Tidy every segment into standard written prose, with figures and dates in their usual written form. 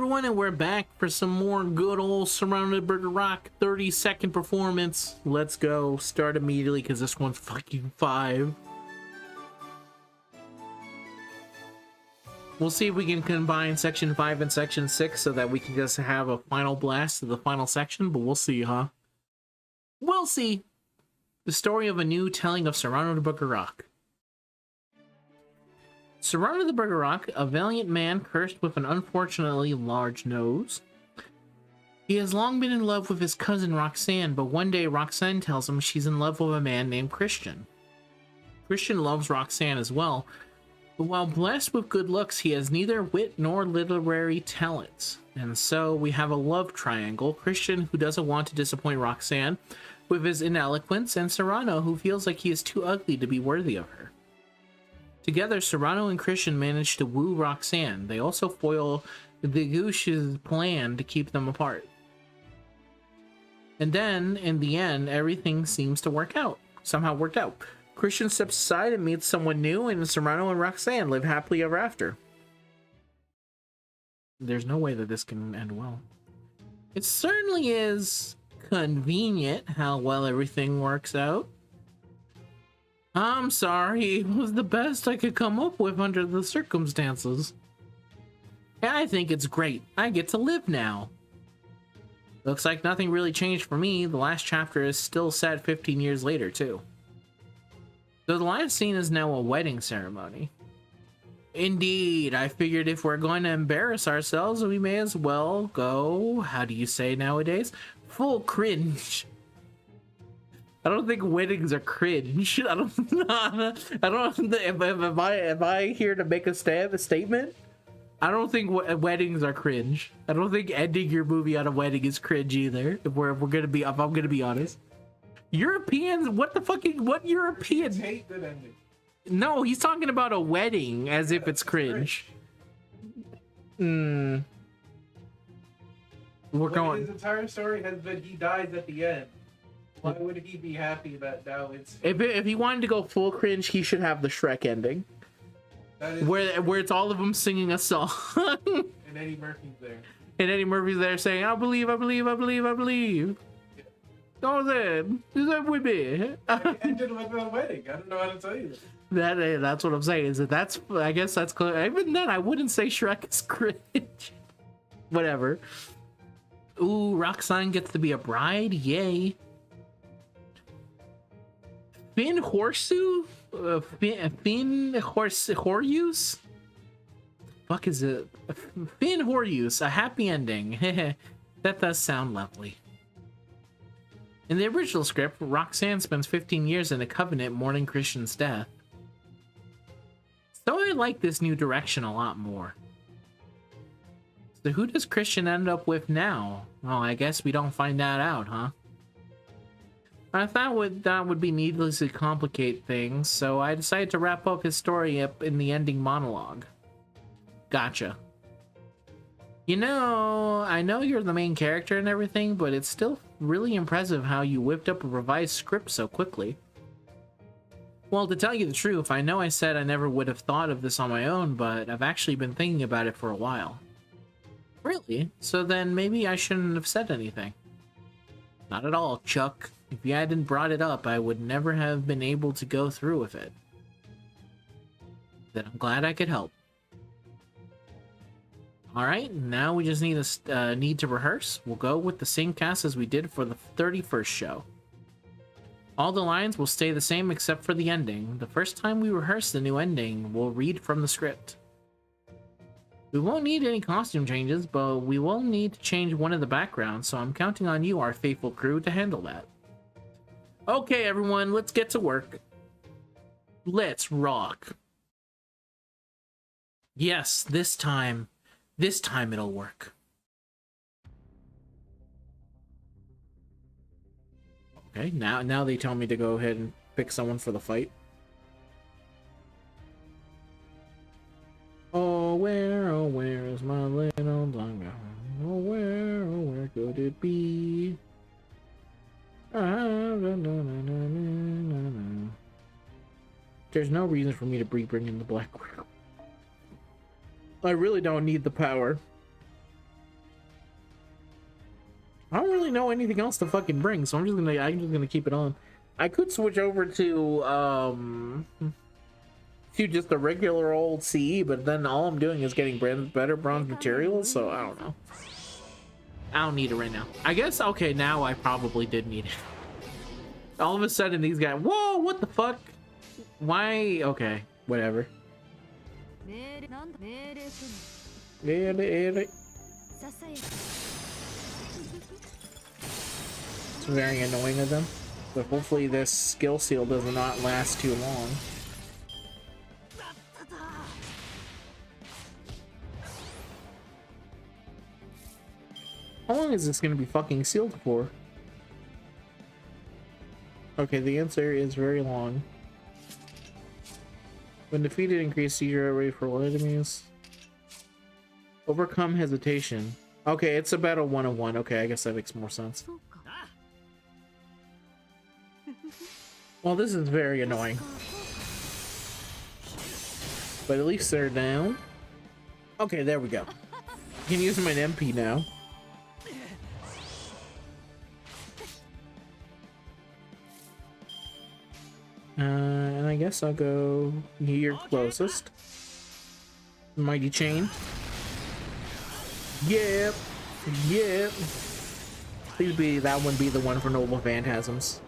everyone, and we're back for some more good old Surrounded Burger Rock 30-second performance. Let's go. Start immediately, because this one's fucking 5. We'll see if we can combine Section 5 and Section 6 so that we can just have a final blast of the final section, but we'll see, huh? We'll see. The story of a new telling of Surrounded Burger Rock. Surrounded the Burger Rock, a valiant man cursed with an unfortunately large nose. He has long been in love with his cousin Roxanne, but one day Roxanne tells him she's in love with a man named Christian. Christian loves Roxanne as well, but while blessed with good looks, he has neither wit nor literary talents. And so we have a love triangle: Christian, who doesn't want to disappoint Roxanne with his ineloquence, and Serrano, who feels like he is too ugly to be worthy of her. Together, Serrano and Christian manage to woo Roxanne. They also foil the Goosh's plan to keep them apart. And then, in the end, everything seems to somehow worked out. Christian steps aside and meets someone new, and Serrano and Roxanne live happily ever after. There's no way that this can end well. It certainly is convenient how well everything works out. I'm sorry, it was the best I could come up with under the circumstances. I think it's great. I get to live now. Looks like nothing really changed for me. The last chapter is still set 15 years later, too. So the last scene is now a wedding ceremony. Indeed, I figured if we're going to embarrass ourselves, we may as well go, how do you say nowadays? Full cringe. I don't think weddings are cringe. I don't know. Am I here to make a statement? I don't think weddings are cringe. I don't think ending your movie on a wedding is cringe either. If I'm gonna be honest. Europeans, what Europeans hate that ending. No, he's talking about a wedding as if it's cringe. We're going. His entire story has been he dies at the end. Why would he be happy that now it's... If he wanted to go full cringe, he should have the Shrek ending. Where it's all of them singing a song. And Eddie Murphy's there. And Eddie Murphy's there saying, I believe. Yeah. Go then. Do that with me. It ended with a wedding. I don't know how to tell you that. That's what I'm saying. Is that I guess that's clear. Even then, I wouldn't say Shrek is cringe. Whatever. Ooh, Roxanne gets to be a bride. Yay. Finn Horseshoe? Finn Horuse? Fuck is it? Finn Horuse, a happy ending. That does sound lovely. In the original script, Roxanne spends 15 years in a covenant mourning Christian's death. So I like this new direction a lot more. So who does Christian end up with now? Well, I guess we don't find that out, huh? I thought that would be needlessly complicate things, so I decided to wrap up his story up in the ending monologue. Gotcha. You know, I know you're the main character and everything, but it's still really impressive how you whipped up a revised script so quickly. Well, to tell you the truth, I know I said I never would have thought of this on my own, but I've actually been thinking about it for a while. Really? So then maybe I shouldn't have said anything. Not at all, Chuck. If you hadn't brought it up, I would never have been able to go through with it. Then I'm glad I could help. Alright, now we just need to rehearse. We'll go with the same cast as we did for the 31st show. All the lines will stay the same except for the ending. The first time we rehearse the new ending, we'll read from the script. We won't need any costume changes, but we will need to change one of the backgrounds, so I'm counting on you, our faithful crew, to handle that. Okay, everyone, let's get to work. Let's rock. Yes, this time it'll work. Okay, now they tell me to go ahead and pick someone for the fight. Oh, where is my little dog? Oh, where could it be? There's no reason for me to bring in the Black Widow. I really don't need the power. I don't really know anything else to fucking bring, so I'm just gonna keep it on. I could switch over to just a regular old CE, but then all I'm doing is getting better bronze materials, so I don't know. I don't need it right now. I guess, okay, now I probably did need it. All of a sudden, these guys... Whoa, what the fuck? Why? Okay, whatever. It's very annoying of them, but hopefully this skill seal does not last too long. How long is this going to be fucking sealed for? Okay, the answer is very long. When defeated, increase seizure rate for all enemies. Overcome hesitation. Okay, it's about a 1-on-1. Okay, I guess that makes more sense. Well, this is very annoying. But at least they're down. Okay, there we go. I can use my MP now. And I guess I'll go here closest. Mighty Chain. Yep. Yep. Please that one be the one for Noble Phantasms.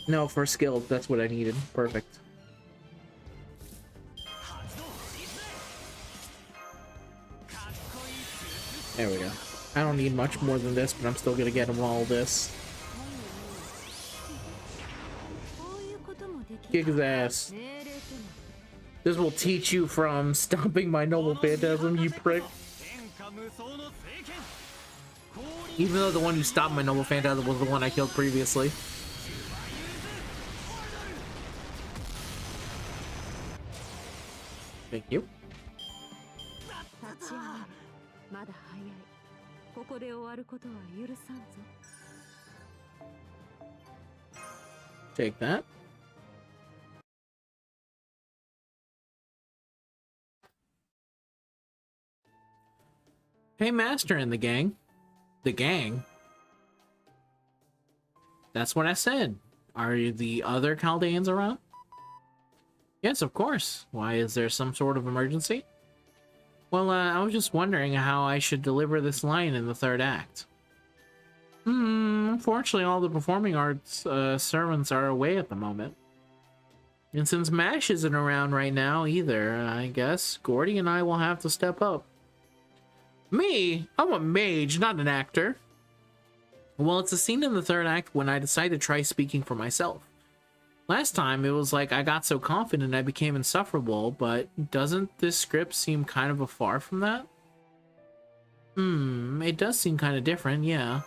No, for skill, that's what I needed. Perfect. There we go. I don't need much more than this, but I'm still gonna get them all this. Kick his ass. This will teach you from stomping my Noble Phantasm, you prick. Even though the one who stopped my Noble Phantasm was the one I killed previously. Thank you. Take that. Hey, Master and the gang. The gang? That's what I said. Are the other Chaldeans around? Yes, of course. Why, is there some sort of emergency? Well, I was just wondering how I should deliver this line in the third act. Unfortunately, all the performing arts servants are away at the moment. And since Mash isn't around right now either, I guess Gordy and I will have to step up. Me? I'm a mage, not an actor. Well, it's a scene in the third act when I decided to try speaking for myself. Last time, it was like I got so confident I became insufferable, but doesn't this script seem kind of far from that? It does seem kind of different, yeah.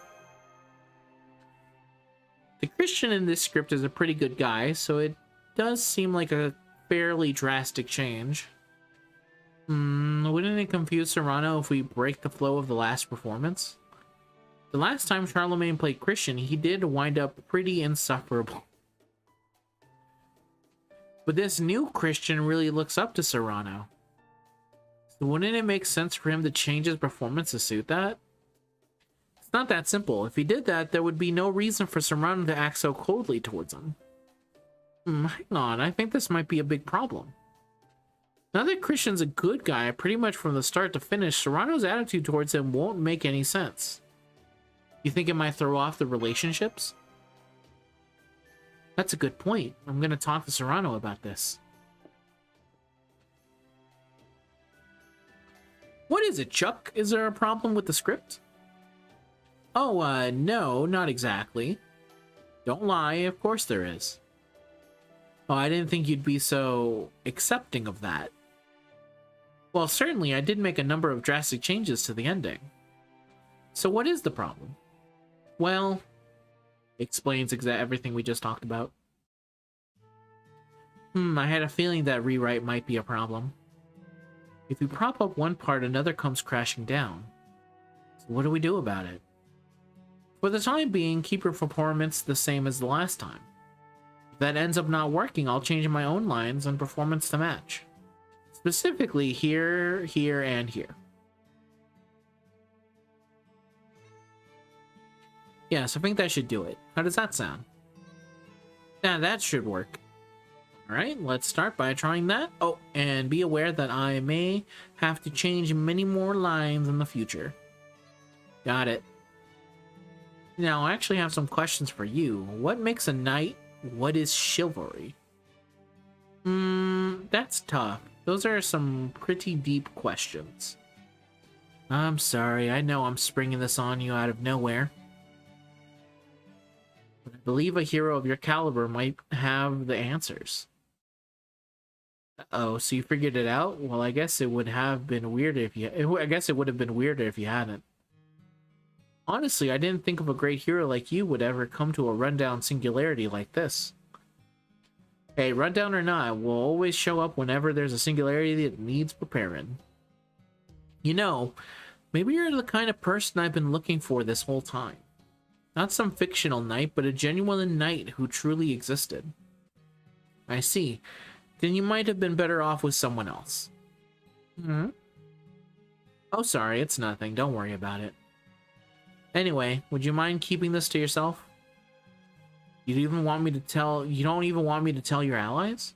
The Christian in this script is a pretty good guy, so it does seem like a fairly drastic change. Wouldn't it confuse Serrano if we break the flow of the last performance? The last time Charlemagne played Christian, he did wind up pretty insufferable. But this new Christian really looks up to Serrano. So wouldn't it make sense for him to change his performance to suit that? It's not that simple. If he did that, there would be no reason for Serrano to act so coldly towards him. Hang on, I think this might be a big problem. Now that Christian's a good guy, pretty much from the start to finish, Serrano's attitude towards him won't make any sense. You think it might throw off the relationships? That's a good point. I'm gonna talk to Serrano about this. What is it, Chuck? Is there a problem with the script? Oh, no, not exactly. Don't lie, of course there is. Oh, I didn't think you'd be so accepting of that. Well, certainly, I did make a number of drastic changes to the ending. So what is the problem? Well, explains everything we just talked about. I had a feeling that rewrite might be a problem. If we prop up one part, another comes crashing down. So what do we do about it? For the time being, keep your performance the same as the last time. If that ends up not working, I'll change my own lines and performance to match. Specifically here, here, and here. Yes, I think that should do it. How does that sound? Yeah, that should work. Alright, let's start by trying that. Oh, and be aware that I may have to change many more lines in the future. Got it. Now, I actually have some questions for you. What makes a knight? What is chivalry? That's tough. Those are some pretty deep questions. I'm sorry, I know I'm springing this on you out of nowhere. But I believe a hero of your caliber might have the answers. Oh, so you figured it out? Well, I guess it would have been weird if you... I guess it would have been weirder if you hadn't. Honestly, I didn't think of a great hero like you would ever come to a rundown singularity like this. Hey, rundown or not, we'll always show up whenever there's a singularity that needs preparing. You know, maybe you're the kind of person I've been looking for this whole time. Not some fictional knight, but a genuine knight who truly existed. I see. Then you might have been better off with someone else. Oh, sorry, it's nothing. Don't worry about it. Anyway, would you mind keeping this to yourself? You don't even want me to tell your allies?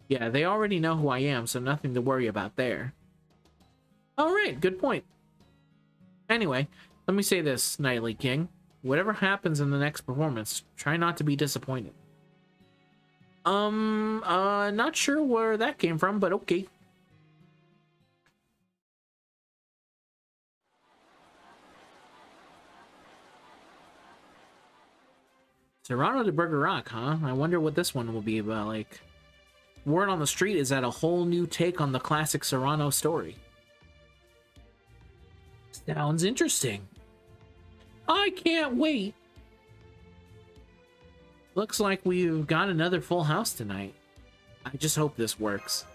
Yeah, they already know who I am, so nothing to worry about there. Alright, good point. Anyway, let me say this, Knightly King. Whatever happens in the next performance, try not to be disappointed. Not sure where that came from, but okay. Serrano de Bergerac, huh? I wonder what this one will be about, like... Word on the street is that a whole new take on the classic Serrano story. Sounds interesting. I can't wait! Looks like we've got another full house tonight. I just hope this works.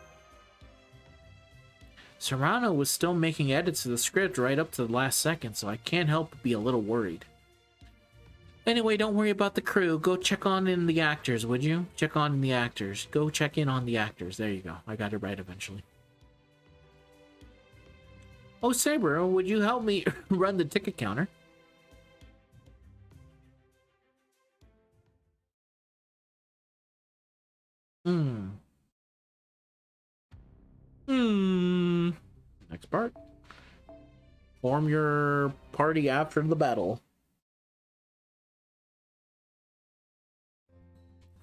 Serrano was still making edits to the script right up to the last second, so I can't help but be a little worried. Anyway, don't worry about the crew. Go check on in the actors, would you? Check on in the actors. Go check in on the actors. There you go. I got it right eventually. Oh, Saber, would you help me run the ticket counter? Next part. Form your party after the battle.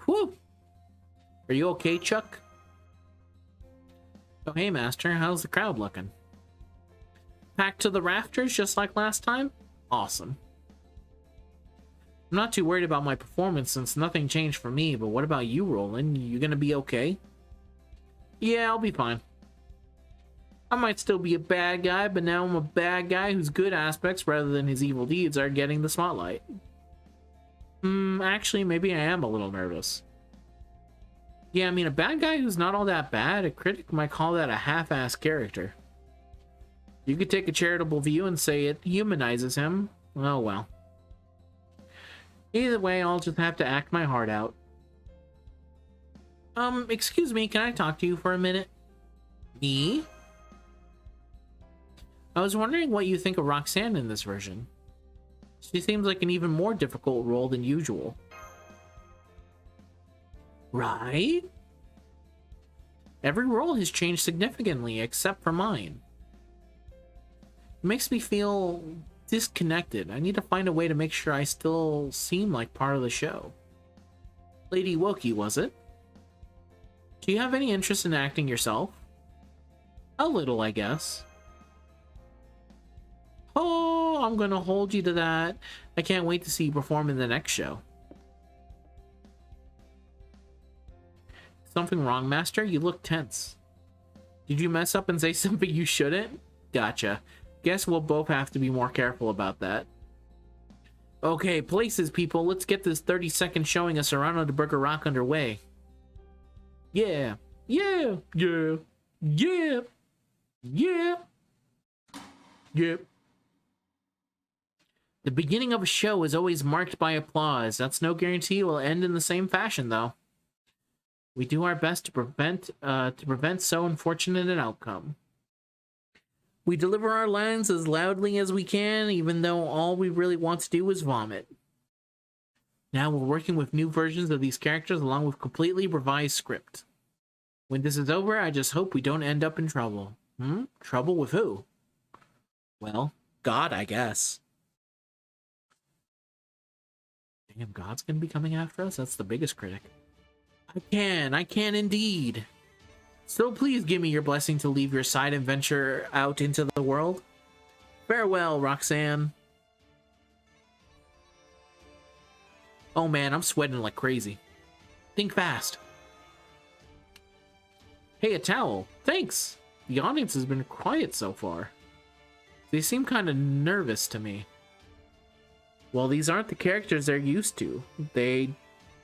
Whew! Are you okay, Chuck? Oh, hey, Master. How's the crowd looking? Packed to the rafters just like last time? Awesome. I'm not too worried about my performance since nothing changed for me, but what about you, Roland? You gonna be okay? Yeah, I'll be fine. I might still be a bad guy, but now I'm a bad guy whose good aspects, rather than his evil deeds, are getting the spotlight. Actually, maybe I am a little nervous. Yeah, I mean, a bad guy who's not all that bad, a critic might call that a half-assed character. You could take a charitable view and say it humanizes him. Oh, well. Either way, I'll just have to act my heart out. Excuse me, can I talk to you for a minute? Me? I was wondering what you think of Roxanne in this version. She seems like an even more difficult role than usual. Right? Every role has changed significantly, except for mine. It makes me feel disconnected. I need to find a way to make sure I still seem like part of the show. Lady Woki, was it? Do you have any interest in acting yourself? A little, I guess. Oh, I'm gonna hold you to that. I can't wait to see you perform in the next show. Something wrong, Master? You look tense. Did you mess up and say something you shouldn't? Gotcha. Guess we'll both have to be more careful about that. Okay, places, people. Let's get this 30-second showing of Serrano de Bergerac underway. Yeah. Yeah. Yeah. Yeah. Yeah. Yeah. The beginning of a show is always marked by applause. That's no guarantee it will end in the same fashion, though. We do our best to prevent so unfortunate an outcome. We deliver our lines as loudly as we can, even though all we really want to do is vomit. Now we're working with new versions of these characters along with completely revised script. When this is over, I just hope we don't end up in trouble. Trouble with who? Well, God, I guess. Damn, God's gonna be coming after us? That's the biggest critic. I can indeed. So please give me your blessing to leave your side and venture out into the world. Farewell, Roxanne. Oh man, I'm sweating like crazy. Think fast. Hey, a towel. Thanks. The audience has been quiet so far. They seem kind of nervous to me. Well, these aren't the characters they're used to. They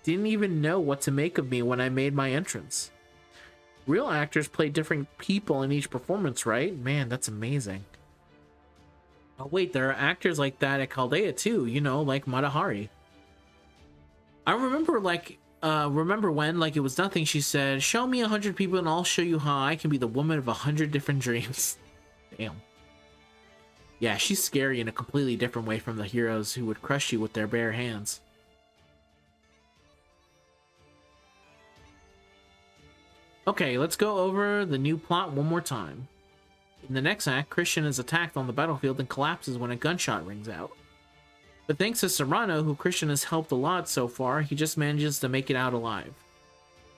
didn't even know what to make of me when I made my entrance. Real actors play different people in each performance, right? Man, that's amazing. Oh wait, there are actors like that at Chaldea too, you know, like Matahari. I remember remember when, like it was nothing, she said, show me 100 people and I'll show you how I can be the woman of 100 different dreams. Damn. Yeah, she's scary in a completely different way from the heroes who would crush you with their bare hands. Okay, let's go over the new plot one more time. In the next act, Christian is attacked on the battlefield and collapses when a gunshot rings out. But thanks to Serrano, who Christian has helped a lot so far, he just manages to make it out alive.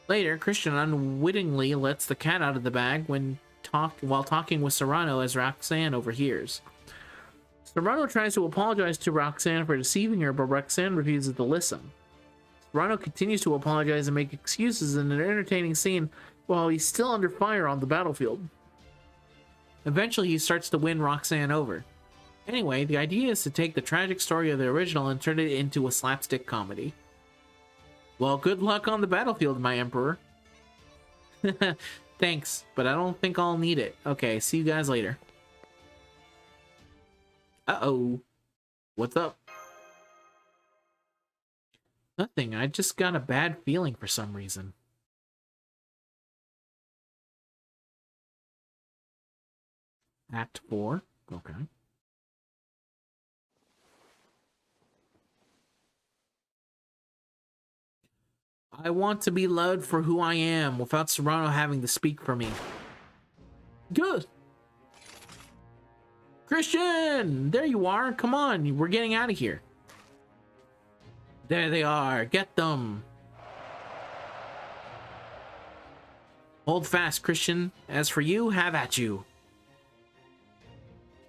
Later, Christian unwittingly lets the cat out of the bag while talking with Serrano as Roxanne overhears. Serrano tries to apologize to Roxanne for deceiving her, but Roxanne refuses to listen. Serrano continues to apologize and make excuses in an entertaining scene while he's still under fire on the battlefield. Eventually, he starts to win Roxanne over. Anyway, the idea is to take the tragic story of the original and turn it into a slapstick comedy. Well, good luck on the battlefield, my emperor. Thanks, but I don't think I'll need it. Okay, see you guys later. Uh-oh. What's up? Nothing, I just got a bad feeling for some reason. Act 4. Okay. I want to be loved for who I am without Serrano having to speak for me. Good. Christian! There you are. Come on, we're getting out of here. There they are. Get them. Hold fast, Christian. As for you, have at you.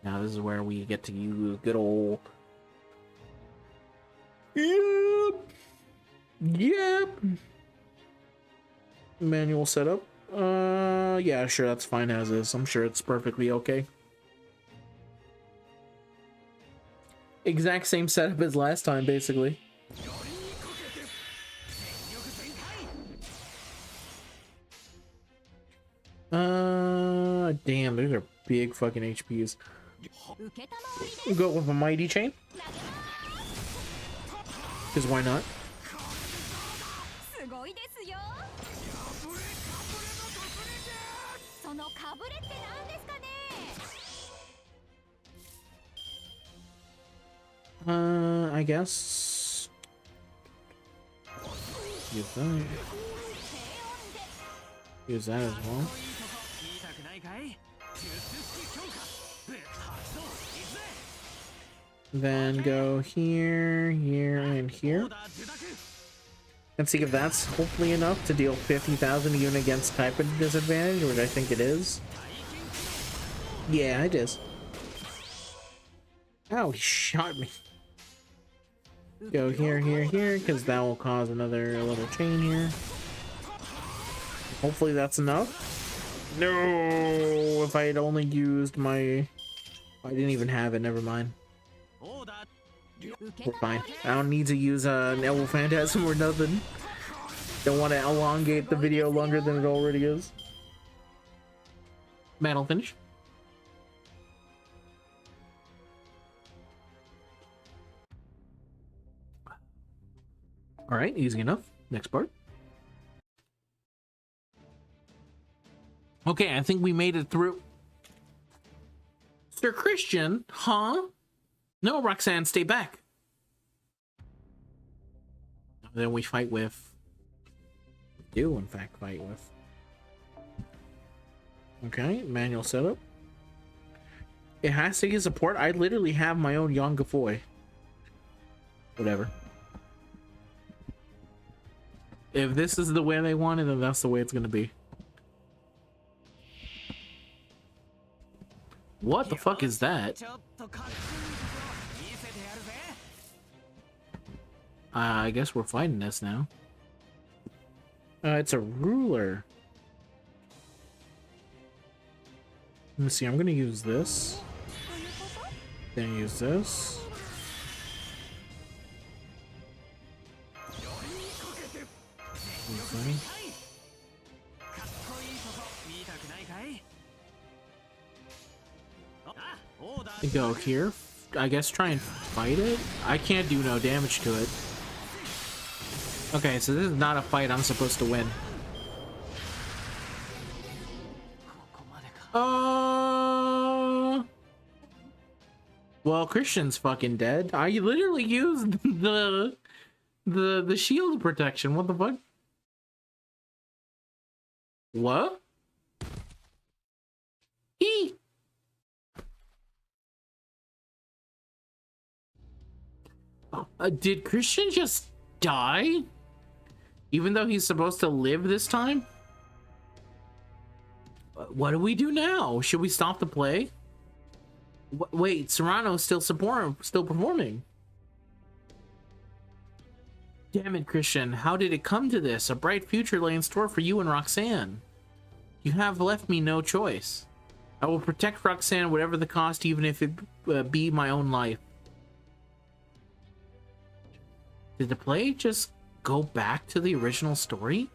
Now this is where we get to use good old... Yep. Manual setup. Yeah, sure, that's fine as is. I'm sure it's perfectly okay. Exact same setup as last time, basically. Damn, these are big fucking HPs. We'll go with a mighty chain. Because why not? I guess. Use that. Use that as well. Then go here, here, and here. And see if that's hopefully enough to deal 50,000 even against type of disadvantage, which I think it is. Yeah, it is. Ow, he shot me. Go here, here, here, because that will cause another little chain here. Hopefully that's enough. No, if I had only used my... I didn't even have it, never mind. We're fine. I don't need to use an Elbow Phantasm or nothing. Don't want to elongate the video longer than it already is. Battle finish. Alright, easy enough. Next part. Okay, I think we made it through. Sir Christian, huh? No, Roxanne, stay back. Then we fight with... do, in fact, fight with. Okay, manual setup. It has to get support. I literally have my own Yongafoy. Whatever. If this is the way they want it, then that's the way it's gonna be. What the fuck is that? I guess we're fighting this now. It's a ruler. Let me see, I'm gonna use this. Then use this. Okay. Go here. I guess try and fight it. I can't do no damage to it. Okay, so this is not a fight I'm supposed to win. Well, Christian's fucking dead. I literally used the shield protection. What the fuck? What? Did Christian just die? Even though he's supposed to live this time? What do we do now? Should we stop the play? Wait, Serrano's still performing. Damn it, Christian. How did it come to this? A bright future lay in store for you and Roxanne. You have left me no choice. I will protect Roxanne whatever the cost, even if it be my own life. Did the play just go back to the original story?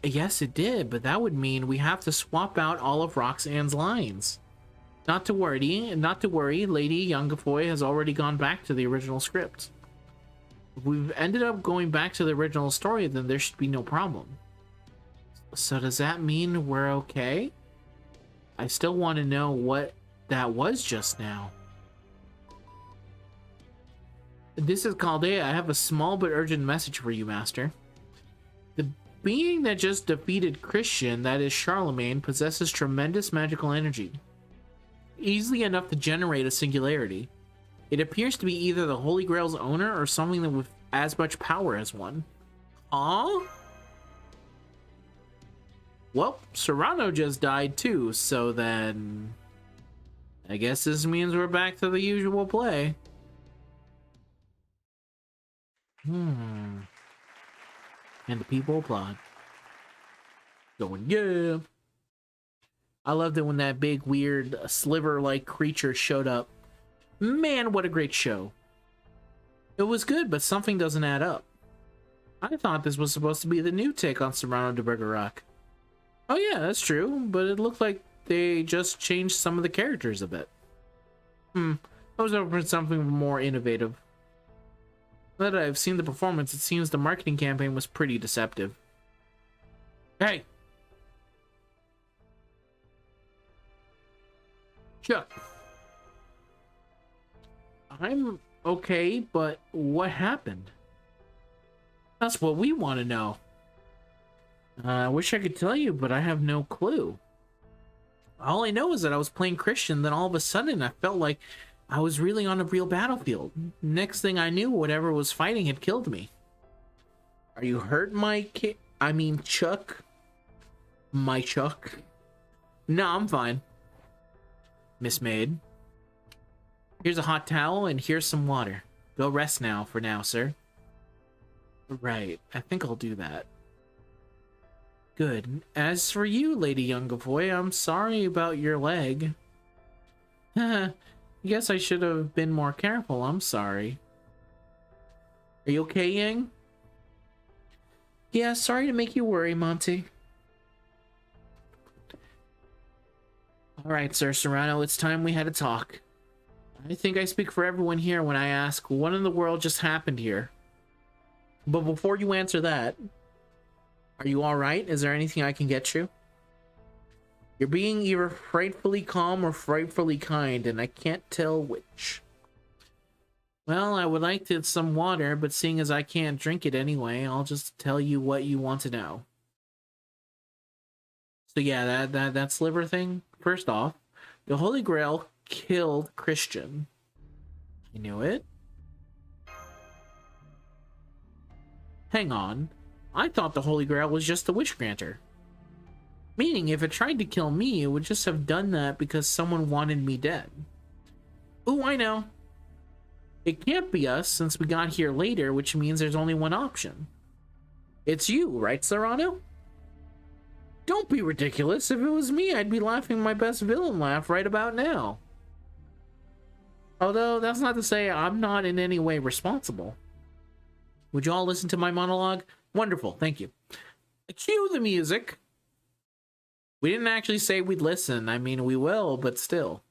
Yes, it did, but that would mean we have to swap out all of Roxanne's lines. Not to worry, Lady Yongafoy has already gone back to the original script. If we've ended up going back to the original story, then there should be no problem. So does that mean we're okay? I still want to know what that was just now. This is Chaldea. I have a small but urgent message for you, Master. The being that just defeated Christian, that is Charlemagne, possesses tremendous magical energy. Easily enough to generate a singularity. It appears to be either the Holy Grail's owner or something with as much power as one. Huh? Well, Serrano just died too, so then... I guess this means we're back to the usual play. And the people applaud. Going, yeah. I loved it when that big, weird, sliver-like creature showed up. Man, what a great show. It was good, but something doesn't add up. I thought this was supposed to be the new take on Serrano de Bergerac. Oh yeah, that's true, but it looked like they just changed some of the characters a bit. I was hoping for something more innovative. Now that I've seen the performance, it seems the marketing campaign was pretty deceptive. Hey! Chuck. I'm okay, but what happened? That's what we want to know. I wish I could tell you, but I have no clue. All I know is that I was playing Christian, then all of a sudden I felt like I was really on a real battlefield. Next thing I knew, whatever was fighting had killed me. Are you hurt, Chuck? My Chuck? No, I'm fine. Miss Maid. Here's a hot towel and here's some water. Go rest now, for now, sir. Right, I think I'll do that. Good. As for you, Lady Yongafoy, I'm sorry about your leg. Guess I should have been more careful. I'm sorry. Are you okay, Yang? Yeah, sorry to make you worry, Monty. Alright, Sir Serrano, it's time we had a talk. I think I speak for everyone here when I ask, what in the world just happened here? But before you answer that, are you alright? Is there anything I can get you? You're being either frightfully calm or frightfully kind, and I can't tell which. Well, I would like to some water, but seeing as I can't drink it anyway, I'll just tell you what you want to know. So yeah, that sliver thing. First off, the Holy Grail killed Christian. You knew it? Hang on. I thought the Holy Grail was just the wish granter. Meaning, if it tried to kill me, it would just have done that because someone wanted me dead. Ooh, I know. It can't be us since we got here later, which means there's only one option. It's you, right, Serrano? Don't be ridiculous. If it was me, I'd be laughing my best villain laugh right about now. Although, that's not to say I'm not in any way responsible. Would you all listen to my monologue? Wonderful, thank you. Cue the music. We didn't actually say we'd listen. I mean, we will, but still.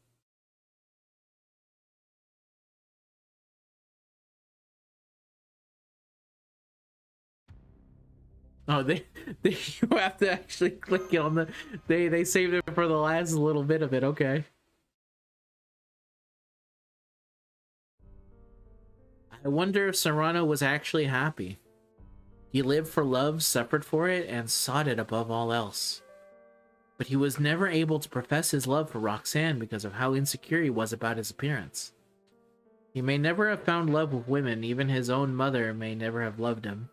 Oh, you have to actually click it on the... They saved it for the last little bit of it, okay. I wonder if Serrano was actually happy. He lived for love, suffered for it, and sought it above all else. But he was never able to profess his love for Roxanne because of how insecure he was about his appearance. He may never have found love with women, even his own mother may never have loved him.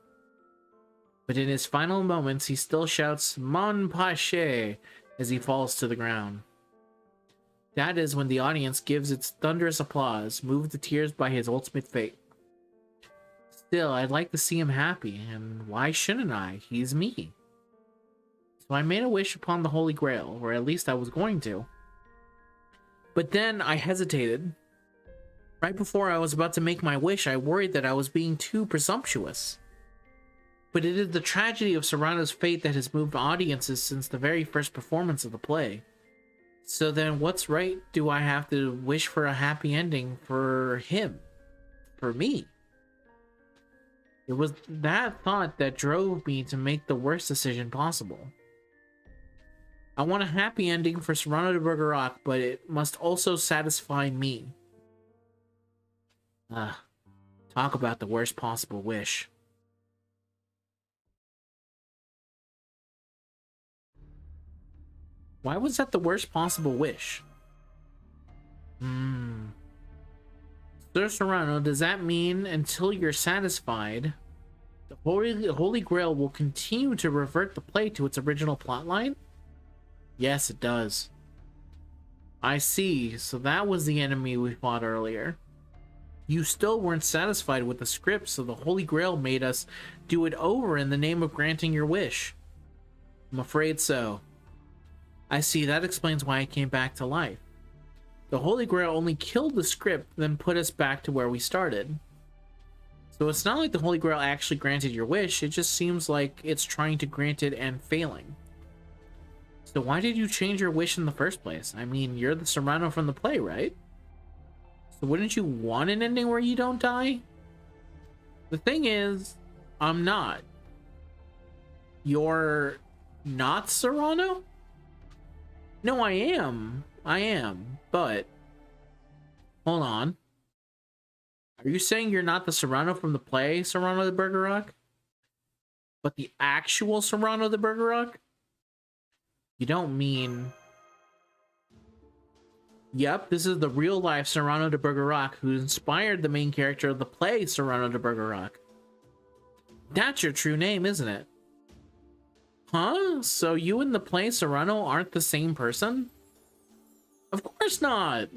But in his final moments, he still shouts, "Mon Pache," as he falls to the ground. That is when the audience gives its thunderous applause, moved to tears by his ultimate fate. Still, I'd like to see him happy, and why shouldn't I? He's me. So I made a wish upon the Holy Grail, or at least I was going to. But then I hesitated. Right before I was about to make my wish, I worried that I was being too presumptuous. But it is the tragedy of Serrano's fate that has moved audiences since the very first performance of the play. So then what's right? Do I have to wish for a happy ending for him? For me? It was that thought that drove me to make the worst decision possible. I want a happy ending for Serrano de Bergerac, but it must also satisfy me. Talk about the worst possible wish. Why was that the worst possible wish? Sir Serrano, does that mean until you're satisfied, the Holy Grail will continue to revert the play to its original plotline? Yes, it does. I see, so that was the enemy we fought earlier. You still weren't satisfied with the script, so the Holy Grail made us do it over in the name of granting your wish. I'm afraid so. I see, that explains why I came back to life. The Holy Grail only killed the script, then put us back to where we started. So it's not like the Holy Grail actually granted your wish, it just seems like it's trying to grant it and failing. So why did you change your wish in the first place? I mean, you're the Serrano from the play, right? So wouldn't you want an ending where you don't die? The thing is, I'm not. You're not Serrano? No, I am. But hold on. Are you saying you're not the Serrano from the play, Serrano de Bergerac? But the actual Serrano de Bergerac? You don't mean... Yep, this is the real-life Serrano de Bergerac who inspired the main character of the play, Serrano de Bergerac. That's your true name, isn't it? Huh? So you and the play Serrano aren't the same person? Of course not!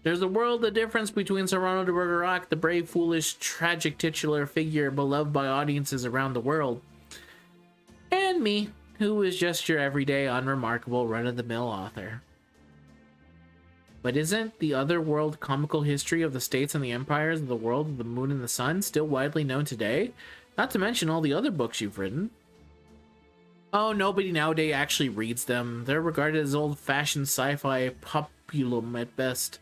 There's a world of difference between Serrano de Bergerac, the brave, foolish, tragic titular figure beloved by audiences around the world, and me, who is just your everyday, unremarkable, run-of-the-mill author. But isn't the other-world comical history of the states and the empires of the world of the moon and the sun still widely known today? Not to mention all the other books you've written. Oh, nobody nowadays actually reads them. They're regarded as old-fashioned sci-fi populum at best.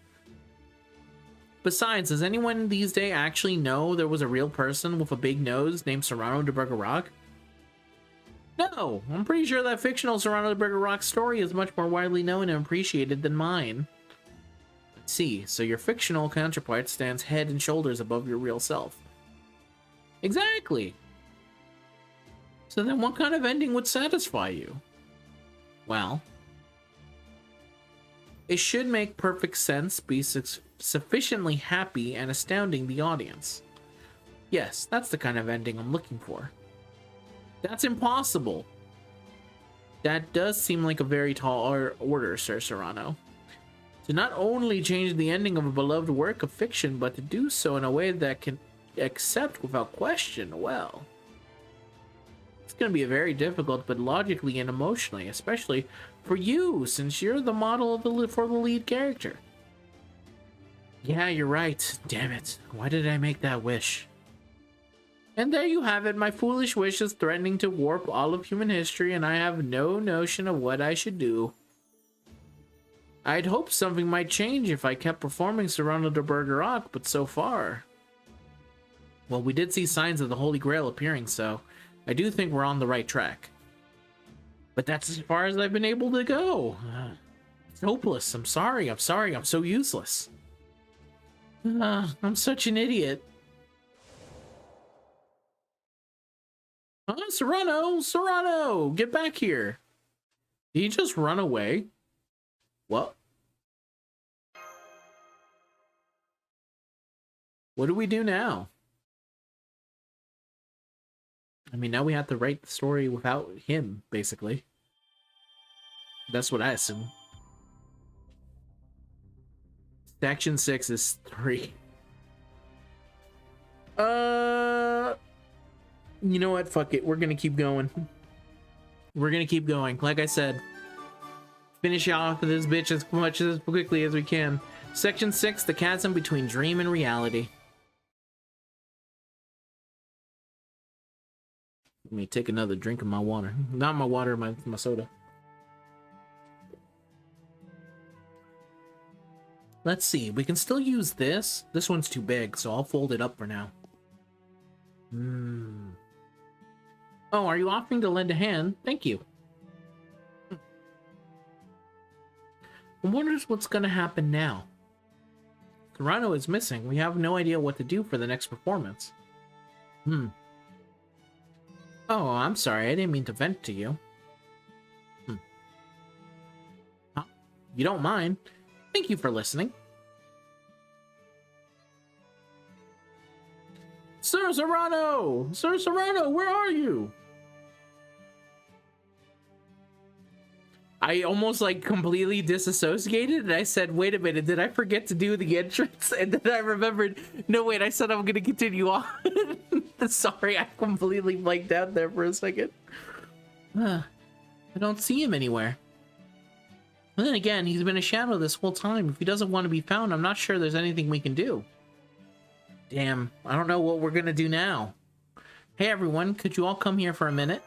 Besides, does anyone these days actually know there was a real person with a big nose named Serrano de Bergerac? No, I'm pretty sure that fictional Serrano de Bergerac story is much more widely known and appreciated than mine. Let's see, so your fictional counterpart stands head and shoulders above your real self. Exactly. So then what kind of ending would satisfy you? Well, it should make perfect sense, be sufficiently happy and astounding the audience. Yes, that's the kind of ending I'm looking for. That's impossible. That does seem like a very tall order, Sir Serrano. To not only change the ending of a beloved work of fiction, but to do so in a way that can accept without question, well, it's going to be very difficult, but logically and emotionally, especially for you, since you're the model of for the lead character. Yeah, you're right. Damn it. Why did I make that wish? And there you have it. My foolish wish is threatening to warp all of human history, and I have no notion of what I should do. I'd hoped something might change if I kept performing Serrano de Bergerac, but so far... Well, we did see signs of the Holy Grail appearing, so I do think we're on the right track. But that's as far as I've been able to go. It's hopeless. I'm sorry. I'm so useless. I'm such an idiot. Serrano, get back here. Did he just run away? What? What do we do now? I mean, now we have to write the story without him, basically. That's what I assume. Section 6 is 3. You know what? Fuck it. We're gonna keep going. We're gonna keep going. Like I said, finish off this bitch as quickly as we can. Section 6, the chasm between dream and reality. Let me take another drink of my water. Not my water, my soda. Let's see. We can still use this. This one's too big, so I'll fold it up for now. Oh, are you offering to lend a hand? Thank you. I wonder what's going to happen now. Serrano is missing. We have no idea what to do for the next performance. Oh, I'm sorry. I didn't mean to vent to you. Huh? You don't mind? Thank you for listening. Sir Serrano! Sir Serrano, where are you? I almost like completely disassociated and I said, wait a minute, did I forget to do the entrance? And then I remembered, no wait, I said I'm gonna continue on. Sorry, I completely blanked out there for a second. I don't see him anywhere. And then again, he's been a shadow this whole time. If he doesn't want to be found, I'm not sure there's anything we can do. Damn, I don't know what we're gonna do now. Hey everyone, could you all come here for a minute?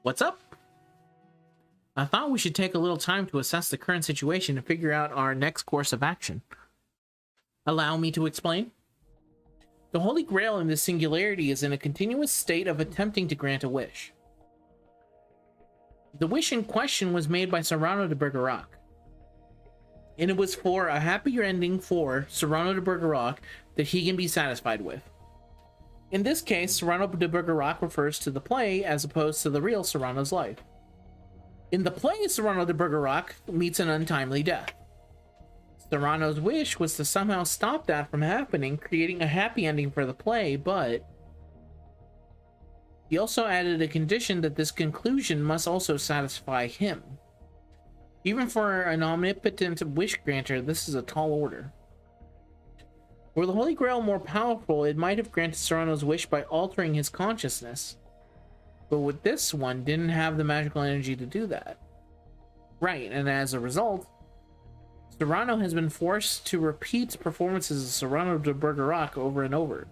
What's up? I thought we should take a little time to assess the current situation and figure out our next course of action. Allow me to explain. The Holy Grail in this singularity is in a continuous state of attempting to grant a wish. The wish in question was made by Serrano de Bergerac, and it was for a happier ending for Serrano de Bergerac that he can be satisfied with. In this case, Serrano de Bergerac refers to the play as opposed to the real Serrano's life. In the play, Serrano de Bergerac meets an untimely death. Serrano's wish was to somehow stop that from happening, creating a happy ending for the play, but he also added a condition that this conclusion must also satisfy him. Even for an omnipotent wish granter, this is a tall order. Were the Holy Grail more powerful, it might have granted Serrano's wish by altering his consciousness. But with this one, didn't have the magical energy to do that. Right, and as a result, Serrano has been forced to repeat performances of Serrano de Bergerac over and over.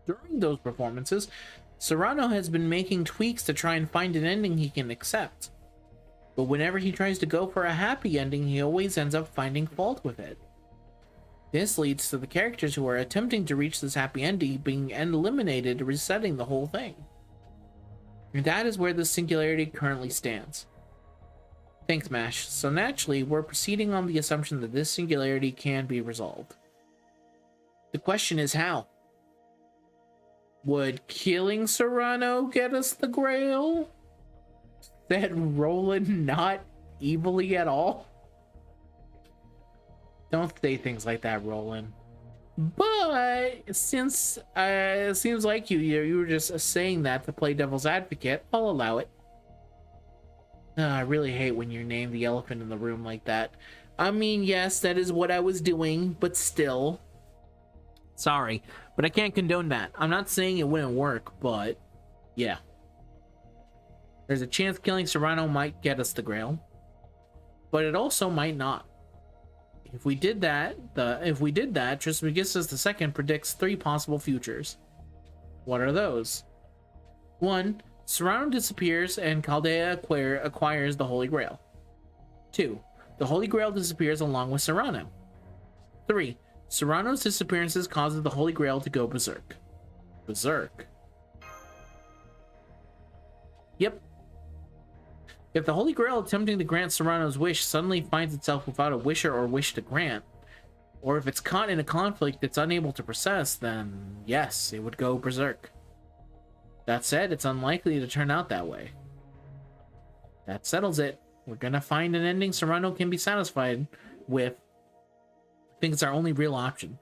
During those performances, Serrano has been making tweaks to try and find an ending he can accept. But whenever he tries to go for a happy ending, he always ends up finding fault with it. This leads to the characters who are attempting to reach this happy ending being eliminated, resetting the whole thing. And that is where the singularity currently stands. Thanks, Mash. So naturally, we're proceeding on the assumption that this singularity can be resolved. The question is how? Would killing Serrano get us the Grail? Said Roland not evilly at all? Don't say things like that, Roland. But since it seems like you were just saying that to play devil's advocate, I'll allow it. I really hate when you name the elephant in the room like that. I mean, yes, that is what I was doing, but still. Sorry, but I can't condone that. I'm not saying it wouldn't work, but yeah. There's a chance killing Serrano might get us the Grail, but it also might not. If we did that, Trismegistus II predicts 3 possible futures. What are those? 1. Serrano disappears and Chaldea acquires the Holy Grail. 2. The Holy Grail disappears along with Serrano. 3. Serrano's disappearances causes the Holy Grail to go berserk. Berserk? Yep. If the Holy Grail attempting to grant Serrano's wish suddenly finds itself without a wisher or wish to grant, or if it's caught in a conflict it's unable to process, then yes, it would go berserk. That said, it's unlikely to turn out that way. That settles it. We're gonna find an ending Serrano can be satisfied with. I think it's our only real option.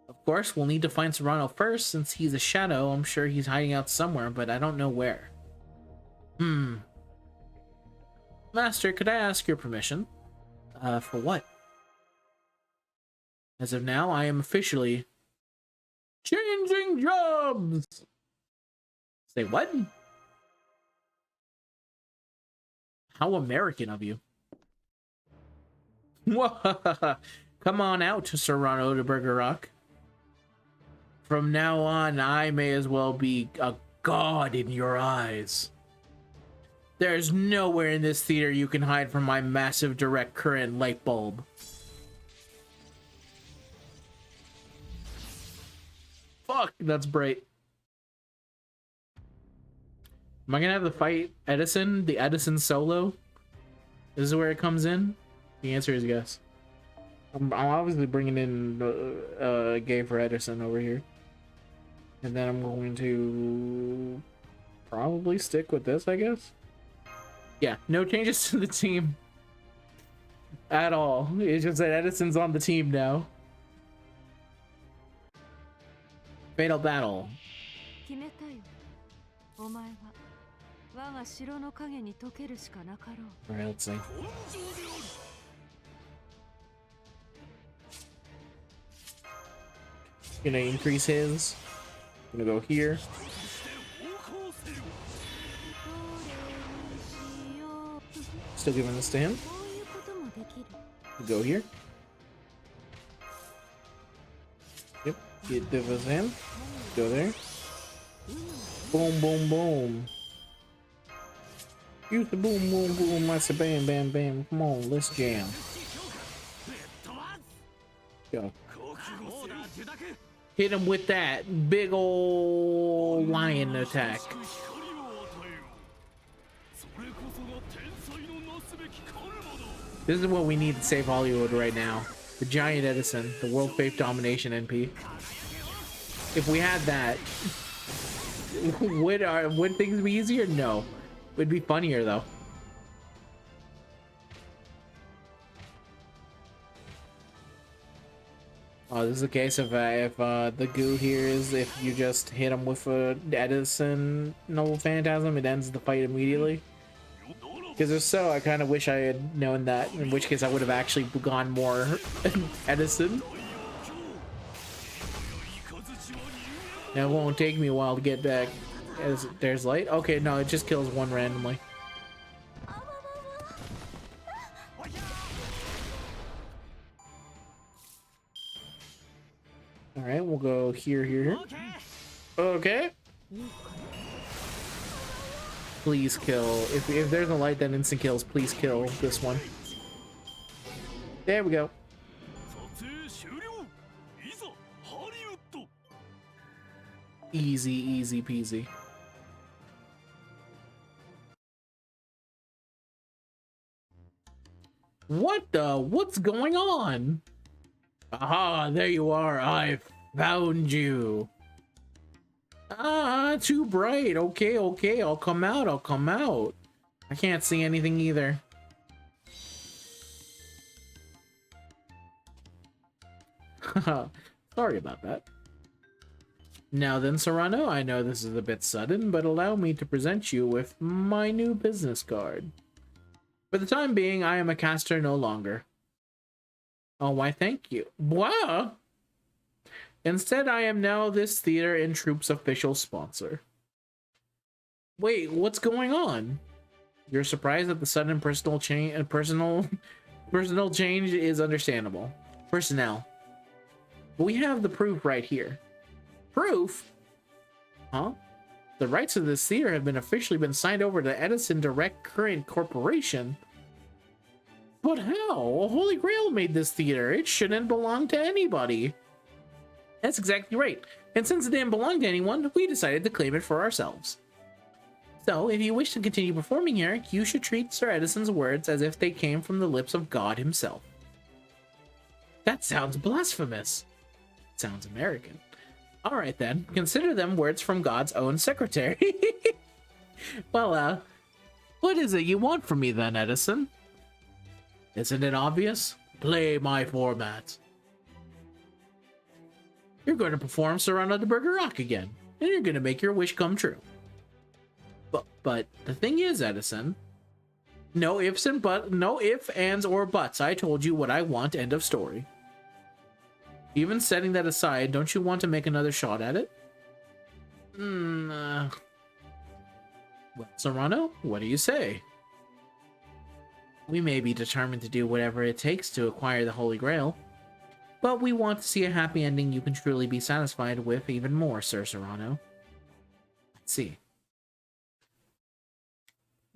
Of course, we'll need to find Serrano first, since he's a shadow. I'm sure he's hiding out somewhere, but I don't know where. Master, could I ask your permission? For what? As of now, I am officially changing jobs! Say what? How American of you. Come on out to Serrano de Bergerac. From now on, I may as well be a god in your eyes. There's nowhere in this theater you can hide from my massive direct current light bulb. Fuck, that's bright. Am I gonna have to fight Edison? The Edison solo? This is where it comes in? The answer is yes. I'm obviously bringing in Gay for Edison over here. And then I'm going to probably stick with this, I guess. Yeah, no changes to the team at all. It's just that Edison's on the team now. Fatal battle. Alright, let's see. Gonna increase his. Gonna go here. Still giving this to him. Go here. Yep. Get this in. Go there. Boom, boom, boom. Use the boom, boom, boom. I said bam, bam, bam. Come on, let's jam. Go. Hit him with that big old lion attack. This is what we need to save Hollywood right now. The giant Edison, the world fate domination NP. If we had that, would things be easier? No. It'd be funnier though. Oh, this is a case of if the goo here is if you just hit him with a Edison Noble Phantasm, it ends the fight immediately. Because if so, I kind of wish I had known that, in which case I would have actually gone more Edison. Now it won't take me a while to get back. As there's light. Okay, no, it just kills one randomly. All right, we'll go here, here. Okay. Please kill. If there's a light that instant kills, please kill this one. There we go. Easy, easy peasy. What's going on? Aha, there you are. I found you. Ah, too bright. Okay, okay, I'll come out. I'll come out. I can't see anything either. Sorry about that. Now then, Serrano, I know this is a bit sudden, but allow me to present you with my new business card. For the time being, I am a caster no longer. Oh, why thank you. Wow! Instead, I am now this theater and troupe's official sponsor. Wait, what's going on? You're surprised at the sudden personal change personal change is understandable. Personnel. But we have the proof right here. Proof? Huh? The rights of this theater have officially been signed over to Edison Direct Current Corporation. But how? Holy Grail made this theater. It shouldn't belong to anybody. That's exactly right. And since it didn't belong to anyone, we decided to claim it for ourselves. So, if you wish to continue performing here, you should treat Sir Edison's words as if they came from the lips of God himself. That sounds blasphemous. Sounds American. Alright then, consider them words from God's own secretary. Well, what is it you want from me then, Edison? Isn't it obvious? Play my format. You're going to perform Serrano de Bergerac again, and you're going to make your wish come true. But the thing is, Edison, no ifs, ands, or buts. I told you what I want, end of story. Even setting that aside, don't you want to make another shot at it? Well, Serrano, what do you say? We may be determined to do whatever it takes to acquire the Holy Grail, but we want to see a happy ending you can truly be satisfied with even more, Sir Serrano. Let's see.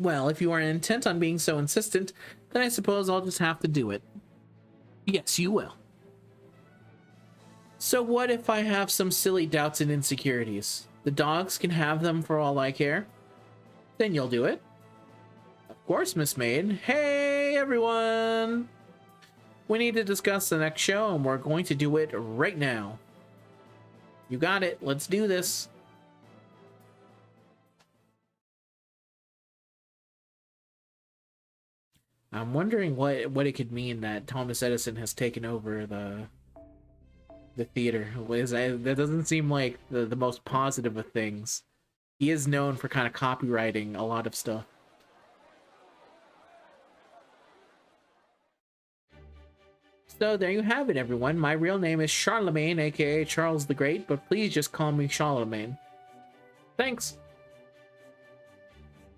Well, if you are intent on being so insistent, then I suppose I'll just have to do it. Yes, you will. So what if I have some silly doubts and insecurities? The dogs can have them for all I care. Then you'll do it. Of course, Miss Maid. Hey, everyone! We need to discuss the next show, and we're going to do it right now. You got it. Let's do this. I'm wondering what it could mean that Thomas Edison has taken over the theater. That doesn't seem like the most positive of things. He is known for kind of copywriting a lot of stuff. So there you have it, everyone. My real name is Charlemagne, aka Charles the Great, but please just call me Charlemagne. Thanks.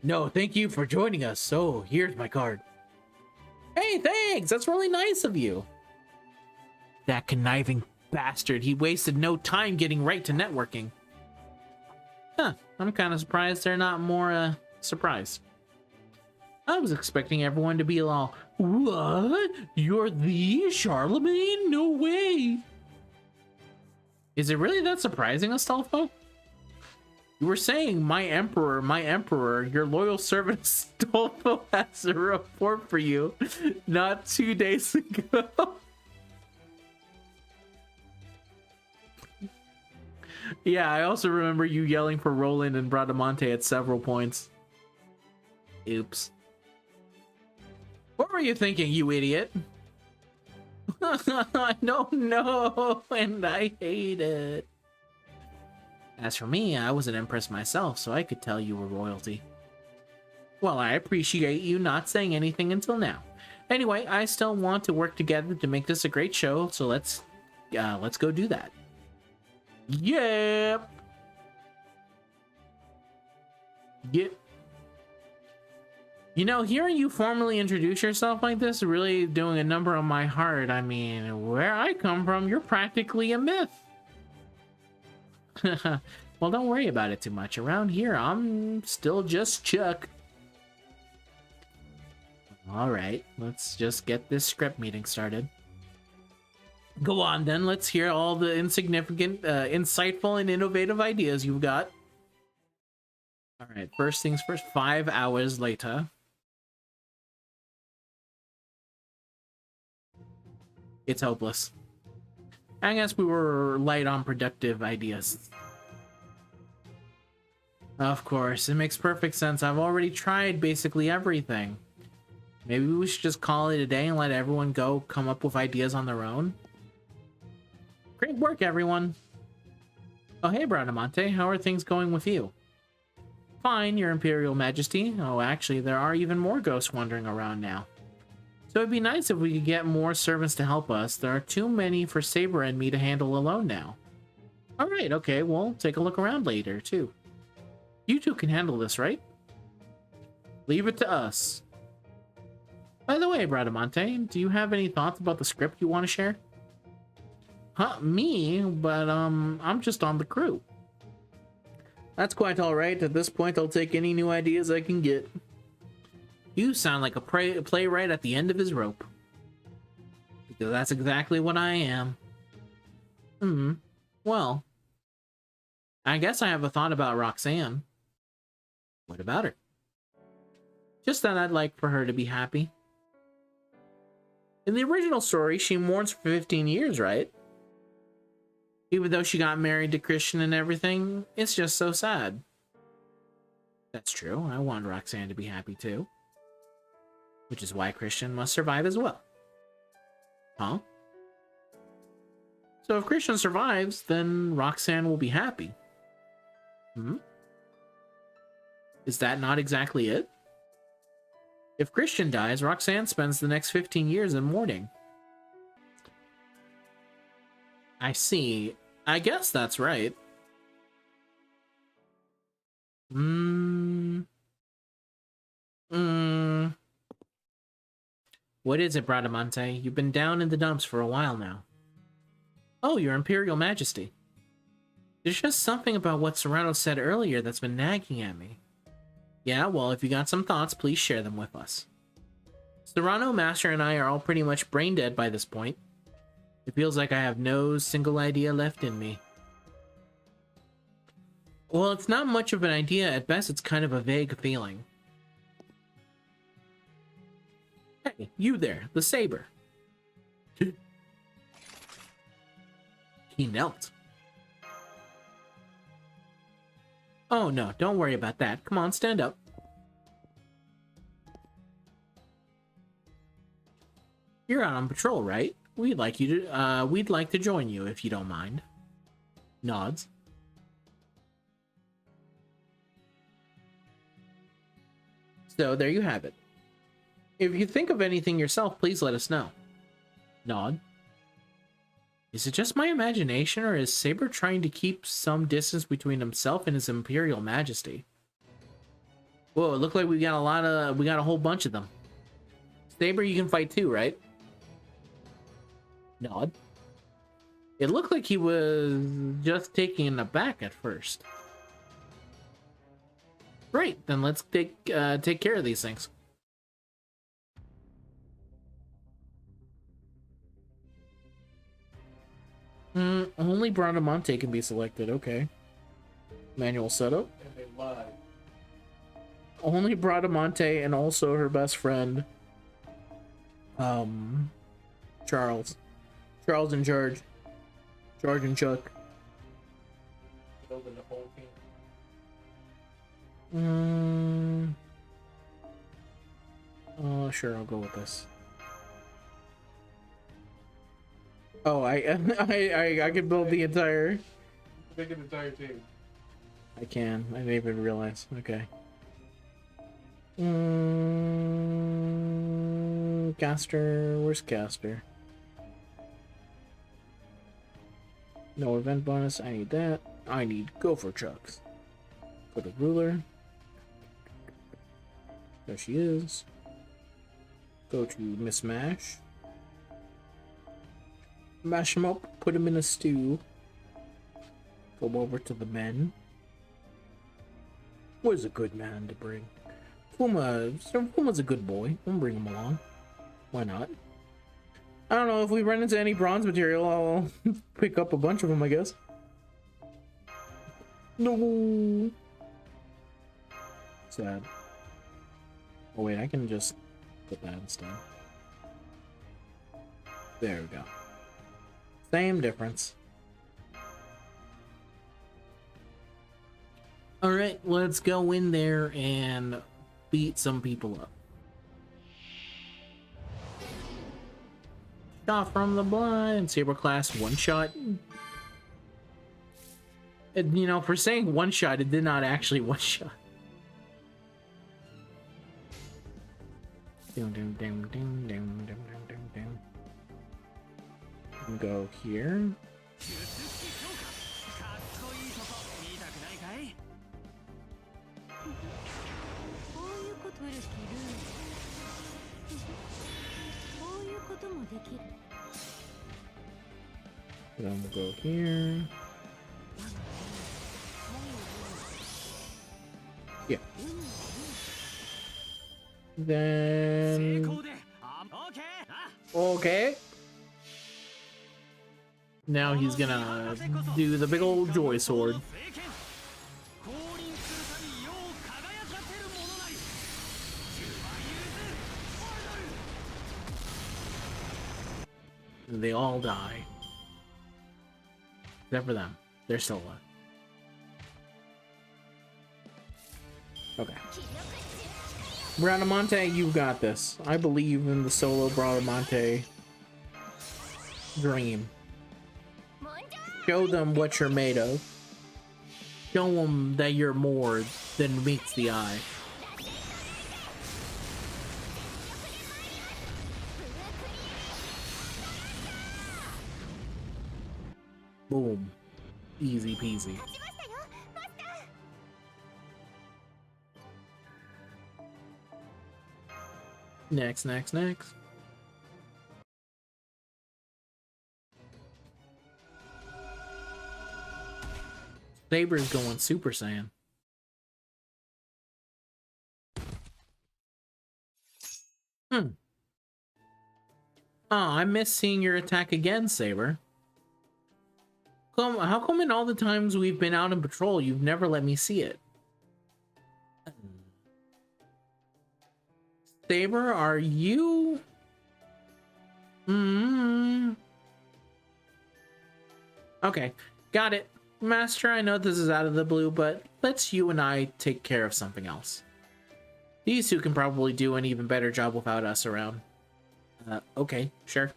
No, thank you for joining us. So here's my card. Hey, thanks! That's really nice of you. That conniving bastard. He wasted no time getting right to networking. Huh, I'm kind of surprised they're not more, surprised. I was expecting everyone to be all, what? You're the Charlemagne? No way! Is it really that surprising, Astolfo? You were saying, my emperor, your loyal servant Astolfo has a report for you not 2 days ago. Yeah, I also remember you yelling for Roland and Bradamante at several points. Oops. What were you thinking, you idiot? I don't know, and I hate it. As for me, I wasn't impressed myself, so I could tell you were royalty. Well, I appreciate you not saying anything until now. Anyway, I still want to work together to make this a great show, so let's go do that. Yep. Yep. You know, hearing you formally introduce yourself like this is really doing a number on my heart. I mean, where I come from, you're practically a myth. Well, don't worry about it too much. Around here, I'm still just Chuck. Alright, let's just get this script meeting started. Go on then, let's hear all the insignificant, insightful, and innovative ideas you've got. Alright, first things first, 5 hours later. It's hopeless. I guess we were light on productive ideas. Of course, it makes perfect sense. I've already tried basically everything. Maybe we should just call it a day and let everyone go come up with ideas on their own. Great work, everyone. Oh, hey, Bradamante. How are things going with you? Fine, Your Imperial Majesty. Oh, actually, there are even more ghosts wandering around now. So it'd be nice if we could get more servants to help us. There are too many for Saber and me to handle alone now. Alright, okay, we'll take a look around later, too. You two can handle this, right? Leave it to us. By the way, Bradamante, do you have any thoughts about the script you want to share? Huh, me? But, I'm just on the crew. That's quite alright. At this point, I'll take any new ideas I can get. You sound like a playwright at the end of his rope. Because that's exactly what I am. Well, I guess I have a thought about Roxanne. What about her? Just that I'd like for her to be happy. In the original story, she mourns for 15 years, right? Even though she got married to Christian and everything, it's just so sad. That's true. I want Roxanne to be happy too. Which is why Christian must survive as well. Huh? So if Christian survives, then Roxanne will be happy. Is that not exactly it? If Christian dies, Roxanne spends the next 15 years in mourning. I see. I guess that's right. What is it, Bradamante? You've been down in the dumps for a while now. Oh, Your Imperial Majesty. There's just something about what Serrano said earlier that's been nagging at me. Yeah, well, if you got some thoughts, please share them with us. Serrano, Master, and I are all pretty much brain dead by this point. It feels like I have no single idea left in me. Well, it's not much of an idea. At best, it's kind of a vague feeling. Hey, you there, the saber. He knelt. Oh no, don't worry about that. Come on, stand up. You're out on patrol, right? We'd like to join you if you don't mind. Nods. So there you have it. If you think of anything yourself, please let us know. Nod. Is it just my imagination, or is Saber trying to keep some distance between himself and his Imperial Majesty? Whoa, it looked like we got a whole bunch of them. Saber, you can fight too, right? Nod. It looked like he was just taken aback at first. Great, then let's take care of these things. Only Bradamante can be selected, okay. Manual setup. And they lied. Only Bradamante and also her best friend, Charles. Charles and George. George and Chuck. Over the whole team. Sure, I'll go with this. Oh, I can build the entire... Pick an entire team. I can. I didn't even realize. Okay. Caster. Where's Caster? No event bonus. I need that. I need Gopher Chucks. Go to ruler. There she is. Go to Miss Mash. Mash him up. Put him in a stew. Go over to the men. Where's a good man to bring? Fuma's a good boy. We'll bring him along. Why not? I don't know, if we run into any bronze material, I'll pick up a bunch of them, I guess. No. Sad. Oh wait, I can just put that instead. There we go. Same difference. Alright, let's go in there and beat some people up. Shot from the blind. Saber class one shot. And, you know, for saying one shot, it did not actually one shot. Go here. Then we'll go here. Yeah. Then... Okay. Now he's gonna do the big old joy sword. They all die. Except for them. They're still alive. Okay. Bradamante, you've got this. I believe in the solo Bradamante dream. Show them what you're made of. Show them that you're more than meets the eye. Boom. Easy peasy. Next. Saber's going Super Saiyan. I miss seeing your attack again, Saber. How come in all the times we've been out on patrol, you've never let me see it? Saber, are you... Okay, got it. Master, I know this is out of the blue, but let's you and I take care of something else. These two can probably do an even better job without us around. Okay, sure.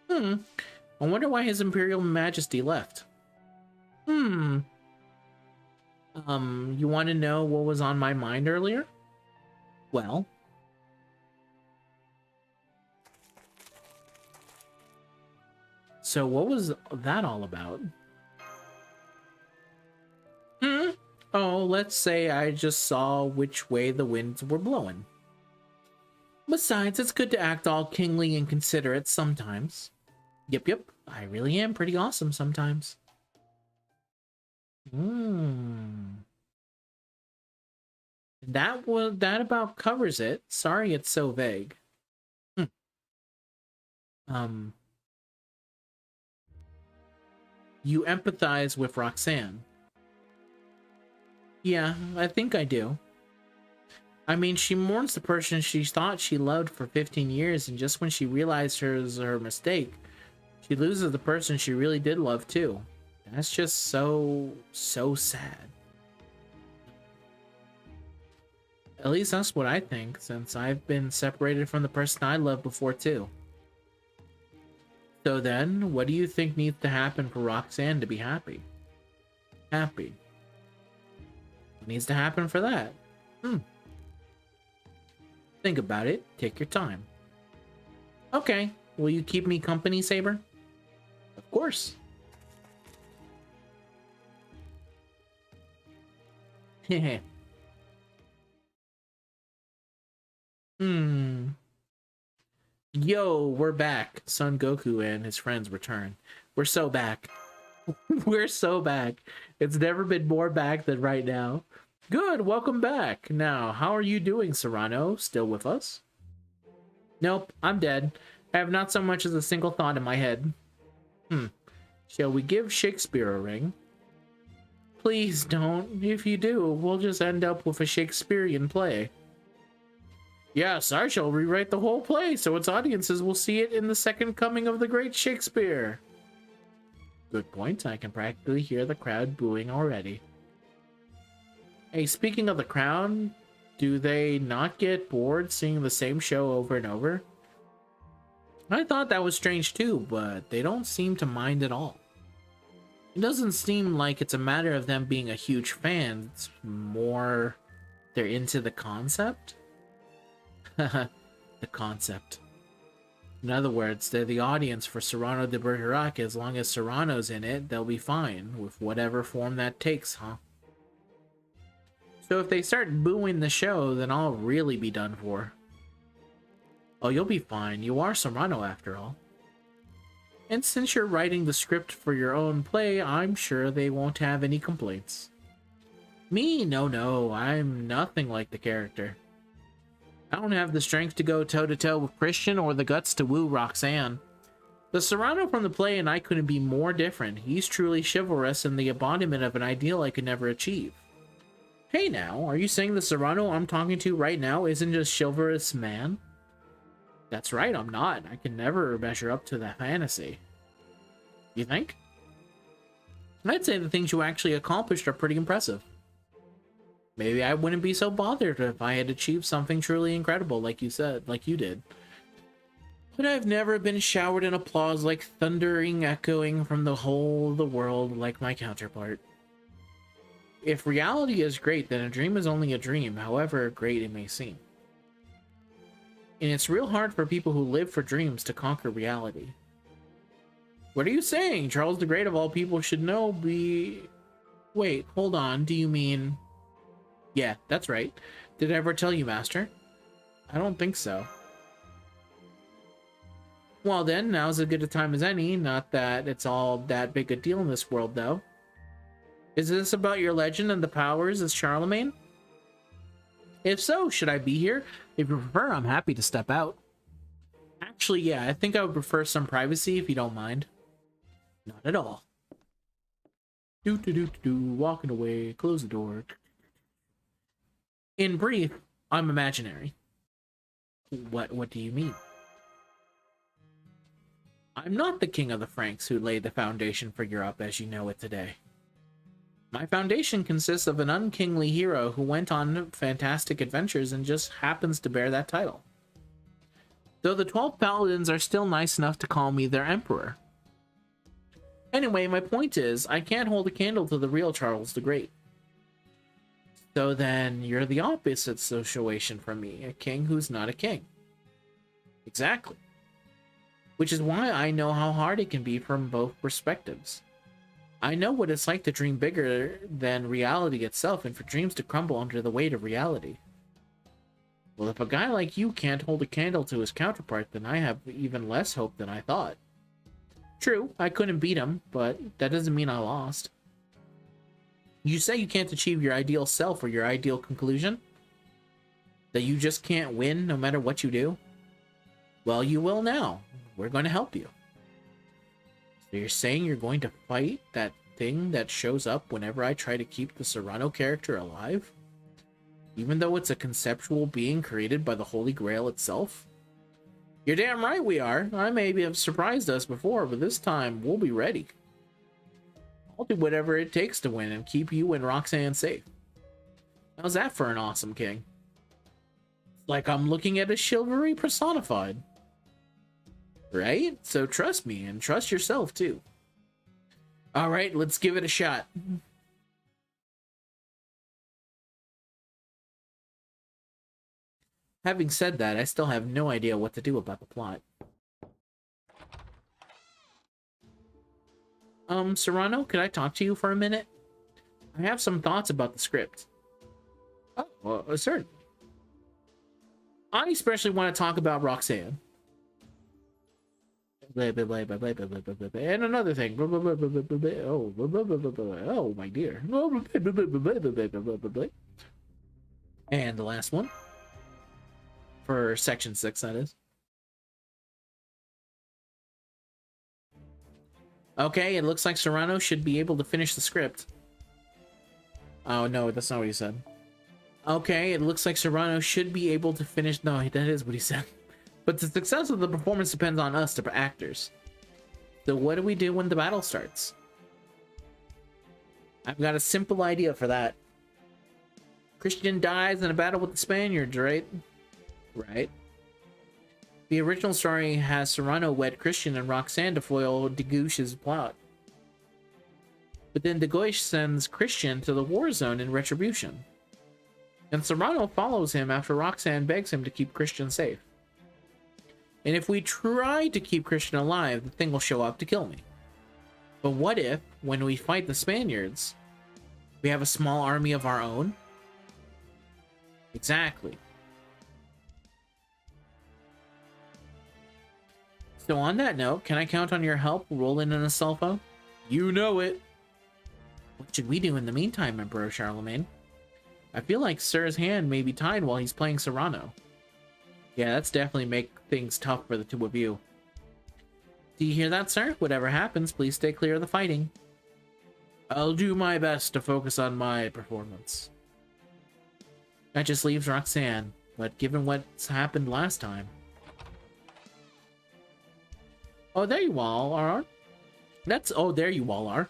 I wonder why His Imperial Majesty left. You want to know what was on my mind earlier? Well... So what was that all about? Oh, let's say I just saw which way the winds were blowing. Besides, it's good to act all kingly and considerate sometimes. Yep, I really am pretty awesome sometimes. That about covers it. Sorry it's so vague. You empathize with Roxanne. Yeah, I think I do. I mean, she mourns the person she thought she loved for 15 years, and just when she realized her mistake, she loses the person she really did love too. That's just so sad. At least that's what I think, since I've been separated from the person I loved before too. So then, what do you think needs to happen for Roxanne to be happy? Happy. What needs to happen for that? Think about it. Take your time. Okay. Will you keep me company, Saber? Of course. Heh. Yo, we're back. Son Goku and his friends return. We're so back. We're so back. It's never been more back than right now. Good, welcome back. Now, how are you doing, Serrano? Still with us? Nope, I'm dead. I have not so much as a single thought in my head. Shall we give Shakespeare a ring? Please don't. If you do, we'll just end up with a Shakespearean play. Yes, I shall rewrite the whole play so its audiences will see it in the second coming of the great Shakespeare. Good point. I can practically hear the crowd booing already. Hey, speaking of the crowd, do they not get bored seeing the same show over and over? I thought that was strange too, but they don't seem to mind at all. It doesn't seem like it's a matter of them being a huge fan. It's more they're into the concept. The concept. In other words, they're the audience for Serrano de Bergerac. As long as Serrano's in it, they'll be fine, with whatever form that takes, huh? So if they start booing the show, then I'll really be done for. Oh, you'll be fine. You are Serrano after all. And since you're writing the script for your own play, I'm sure they won't have any complaints. Me? No, I'm nothing like the character. I don't have the strength to go toe-to-toe with Christian or the guts to woo Roxanne. The Serrano from the play and I couldn't be more different. He's truly chivalrous and the embodiment of an ideal I could never achieve. Hey now, are you saying the Serrano I'm talking to right now isn't just chivalrous man? That's right, I'm not. I can never measure up to that fantasy. You think? I'd say the things you actually accomplished are pretty impressive. Maybe I wouldn't be so bothered if I had achieved something truly incredible, like you said, like you did. But I've never been showered in applause like thundering echoing from the whole of the world like my counterpart. If reality is great, then a dream is only a dream, however great it may seem. And it's real hard for people who live for dreams to conquer reality. What are you saying? Charles the Great of all people should know Wait, hold on, do you mean... Yeah, that's right. Did I ever tell you, Master? I don't think so. Well then, now's as good a time as any, not that it's all that big a deal in this world, though. Is this about your legend and the powers as Charlemagne? If so, should I be here? If you prefer, I'm happy to step out. Actually, yeah, I think I would prefer some privacy if you don't mind. Not at all. Walking away, close the door. In brief, I'm imaginary. What do you mean? I'm not the king of the Franks who laid the foundation for Europe as you know it today. My foundation consists of an unkingly hero who went on fantastic adventures and just happens to bear that title. Though the 12 paladins are still nice enough to call me their emperor. Anyway, my point is, I can't hold a candle to the real Charles the Great. So then, you're the opposite situation from me, a king who's not a king. Exactly. Which is why I know how hard it can be from both perspectives. I know what it's like to dream bigger than reality itself and for dreams to crumble under the weight of reality. Well, if a guy like you can't hold a candle to his counterpart, then I have even less hope than I thought. True, I couldn't beat him, but that doesn't mean I lost. You say you can't achieve your ideal self or your ideal conclusion? That you just can't win no matter what you do? Well, you will now. We're going to help you. So you're saying you're going to fight that thing that shows up whenever I try to keep the Serrano character alive? Even though it's a conceptual being created by the Holy Grail itself? You're damn right we are. I maybe have surprised us before, but this time we'll be ready. I'll do whatever it takes to win and keep you and Roxanne safe. How's that for an awesome king? It's like I'm looking at a chivalry personified. Right? So trust me, and trust yourself too. Alright, let's give it a shot. Having said that, I still have no idea what to do about the plot. Serrano, could I talk to you for a minute? I have some thoughts about the script. Oh, well, certainly. I especially want to talk about Roxanne. And another thing. Oh, my dear. And the last one. For section 6, that is. Okay, it looks like Serrano should be able to finish the script. Oh, no, that's not what he said. Okay, it looks like Serrano should be able to finish... No, that is what he said. But the success of the performance depends on us, the actors. So what do we do when the battle starts? I've got a simple idea for that. Christian dies in a battle with the Spaniards, right? Right. The original story has Serrano wed Christian and Roxanne to foil Degouche's plot. But then Degouche sends Christian to the war zone in retribution. And Serrano follows him after Roxanne begs him to keep Christian safe. And if we try to keep Christian alive, the thing will show up to kill me. But what if, when we fight the Spaniards, we have a small army of our own? Exactly. So on that note, can I count on your help, Roland and Astolfo? You know it. What should we do in the meantime, Emperor Charlemagne? I feel like Sir's hand may be tied while he's playing Serrano. Yeah, that's definitely make things tough for the two of you. Do you hear that, sir? Whatever happens, please stay clear of the fighting. I'll do my best to focus on my performance. That just leaves Roxanne, but given what's happened last time... Oh, there you all are. Oh, there you all are.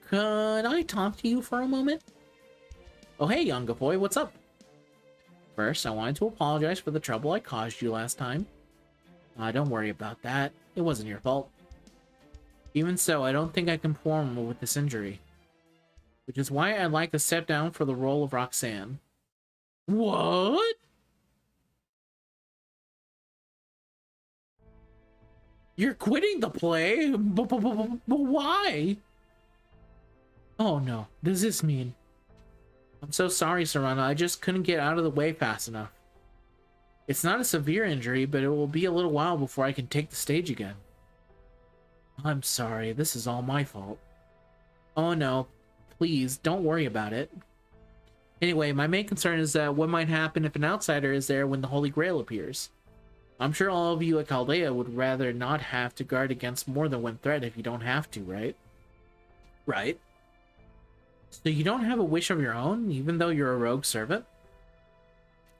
Could I talk to you for a moment? Oh, hey, younger boy, what's up? First, I wanted to apologize for the trouble I caused you last time. Don't worry about that. It wasn't your fault. Even so, I don't think I can perform with this injury. Which is why I'd like to step down for the role of Roxanne. What? You're quitting the play? But why? Oh no, does this mean... I'm so sorry, Serrano. I just couldn't get out of the way fast enough. It's not a severe injury, but it will be a little while before I can take the stage again. I'm sorry. This is all my fault. Oh no. Please, don't worry about it. Anyway, my main concern is that what might happen if an outsider is there when the Holy Grail appears. I'm sure all of you at Chaldea would rather not have to guard against more than one threat if you don't have to, right? Right. So you don't have a wish of your own, even though you're a rogue servant?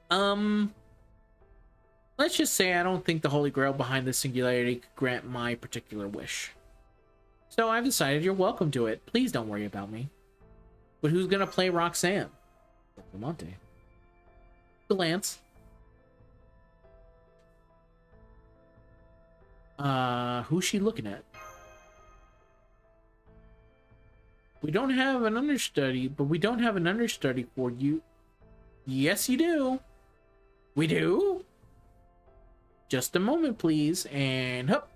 Let's just say I don't think the Holy Grail behind this singularity could grant my particular wish. So I've decided you're welcome to it. Please don't worry about me. But who's gonna play Roxanne? Monte. Lance. Who's she looking at? We don't have an understudy, but we don't have an understudy for you. Yes, you do. We do? Just a moment, please, and hup.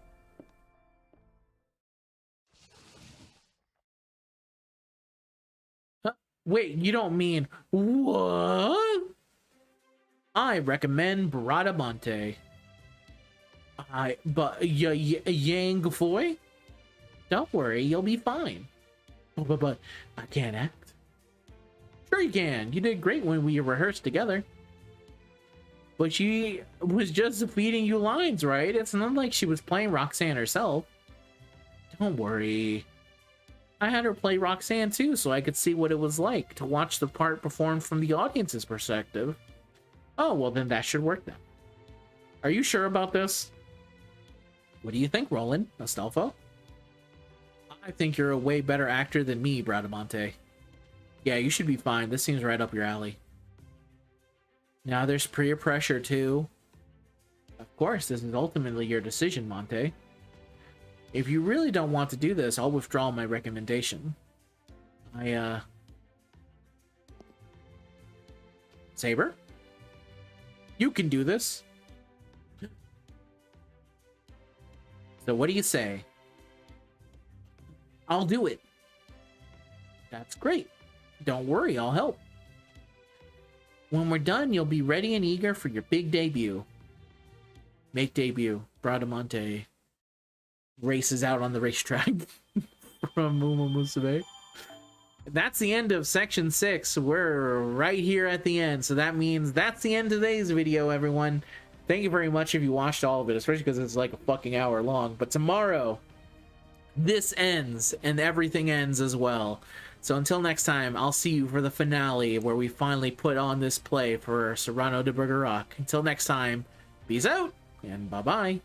Huh? Wait, you don't mean what? I recommend Bradamante. Yang Foy? Don't worry, you'll be fine. But I can't act. Sure you can. You did great when we rehearsed together. But she was just feeding you lines, right? It's not like she was playing Roxanne herself. Don't worry. I had her play Roxanne too, so I could see what it was like to watch the part performed from the audience's perspective. Oh, well then that should work then. Are you sure about this? What do you think, Roland? Astolfo? I think you're a way better actor than me, Bradamante. Yeah, you should be fine. This seems right up your alley. Now there's peer pressure too. Of course, this is ultimately your decision, Monte. If you really don't want to do this, I'll withdraw my recommendation. Saber? You can do this. So what do you say? I'll do it. That's great. Don't worry, I'll help. When we're done, you'll be ready and eager for your big debut. Make debut, Bradamante. races out on the racetrack from Musume. That's the end of section 6. We're right here at the end, so that means that's the end of today's video, everyone. Thank you very much if you watched all of it, especially because it's like a fucking hour long. But tomorrow, this ends, and everything ends as well. So until next time, I'll see you for the finale, where we finally put on this play for Cyrano de Bergerac. Until next time, peace out, and bye-bye.